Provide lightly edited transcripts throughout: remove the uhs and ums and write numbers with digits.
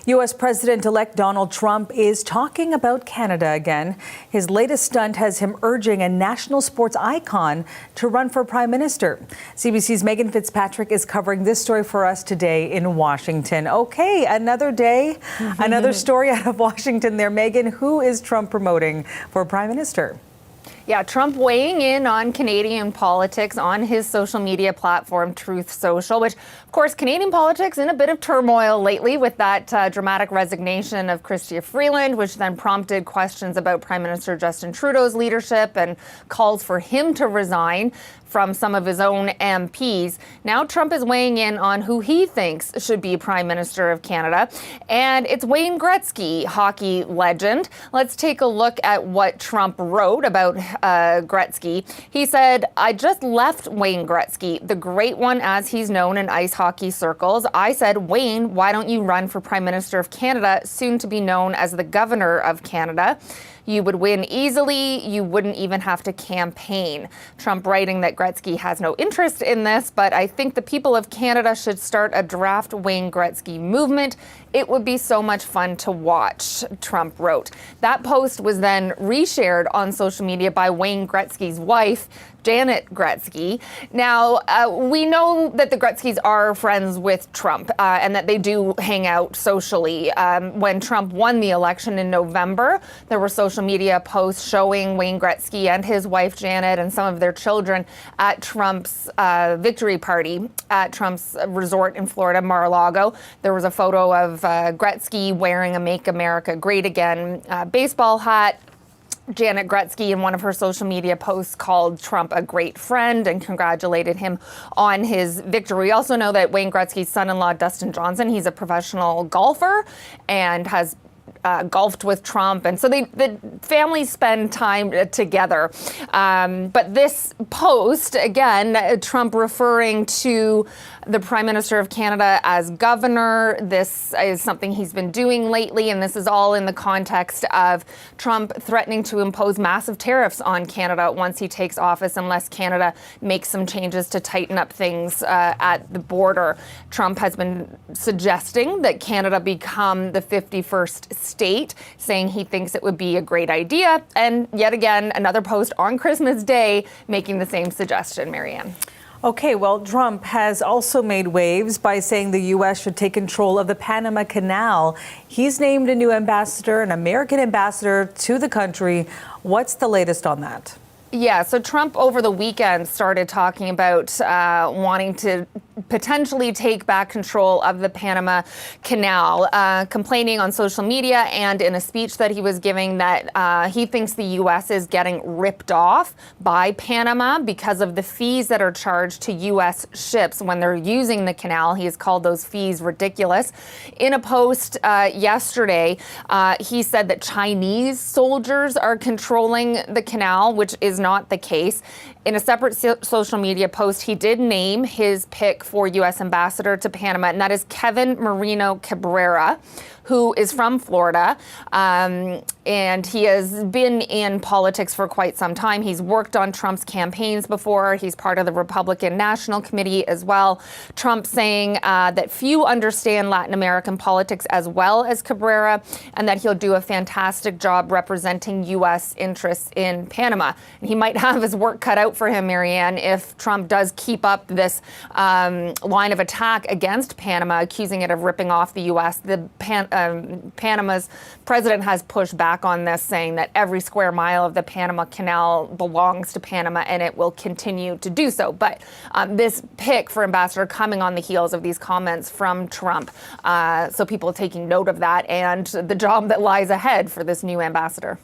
U.S. President-elect Donald Trump is talking about Canada again. His latest stunt has him urging a national sports icon to run for prime minister. CBC's Megan Fitzpatrick is covering this story for us today in Washington. Okay, another day, another story out of Washington there. Megan, who is Trump promoting for prime minister? Yeah, Trump weighing in on Canadian politics on his social media platform, Truth Social, which, of course, Canadian politics in a bit of turmoil lately with that dramatic resignation of Chrystia Freeland, which then prompted questions about Prime Minister Justin Trudeau's leadership and calls for him to resign from some of his own MPs. Now Trump is weighing in on who he thinks should be Prime Minister of Canada, and it's Wayne Gretzky, hockey legend. Let's take a look at what Trump wrote about Gretzky. He said, "I just left Wayne Gretzky, the great one as he's known in ice hockey circles. I said, Wayne, why don't you run for Prime Minister of Canada, soon to be known as the Governor of Canada? You would win easily. You wouldn't even have to campaign." Trump writing that Gretzky has no interest in this, but I think the people of Canada should start a draft Wayne Gretzky movement. It would be so much fun to watch, Trump wrote. That post was then reshared on social media by Wayne Gretzky's wife, Janet Gretzky. Now, we know that the Gretzkys are friends with Trump and that they do hang out socially. When Trump won the election in November, there were social media posts showing Wayne Gretzky and his wife, Janet, and some of their children at Trump's victory party at Trump's resort in Florida, Mar-a-Lago. There was a photo of Gretzky wearing a Make America Great Again baseball hat. Janet Gretzky, in one of her social media posts, called Trump a great friend and congratulated him on his victory. We also know that Wayne Gretzky's son-in-law, Dustin Johnson, he's a professional golfer and has golfed with Trump, and so the families spend time together. But this post, again, Trump referring to the Prime Minister of Canada as governor. This is something he's been doing lately, and this is all in the context of Trump threatening to impose massive tariffs on Canada once he takes office, unless Canada makes some changes to tighten up things at the border. Trump has been suggesting that Canada become the 51st state, saying he thinks it would be a great idea. And yet again, another post on Christmas Day making the same suggestion, Marianne. Okay, well, Trump has also made waves by saying the U.S. should take control of the Panama Canal. He's named a new ambassador, an American ambassador to the country. What's the latest on that? Yeah, so Trump over the weekend started talking about wanting to potentially take back control of the Panama Canal, complaining on social media and in a speech that he was giving that he thinks the U.S. is getting ripped off by Panama because of the fees that are charged to U.S. ships when they're using the canal. He has called those fees ridiculous. In a post yesterday, he said that Chinese soldiers are controlling the canal, which is not the case. In a separate social media post, he did name his pick for U.S. ambassador to Panama, and that is Kevin Marino Cabrera, who is from Florida, and he has been in politics for quite some time. He's worked on Trump's campaigns before. He's part of the Republican National Committee as well. Trump saying that few understand Latin American politics as well as Cabrera, and that he'll do a fantastic job representing U.S. interests in Panama. And he might have his work cut out for him, Marianne, if Trump does keep up this line of attack against Panama, accusing it of ripping off the U.S. Panama's president has pushed back on this, saying that every square mile of the Panama Canal belongs to Panama, and it will continue to do so. But this pick for ambassador coming on the heels of these comments from Trump, so people taking note of that and the job that lies ahead for this new ambassador.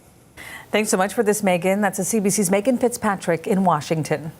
Thanks so much for this, Megan. That's CBC's Megan Fitzpatrick in Washington.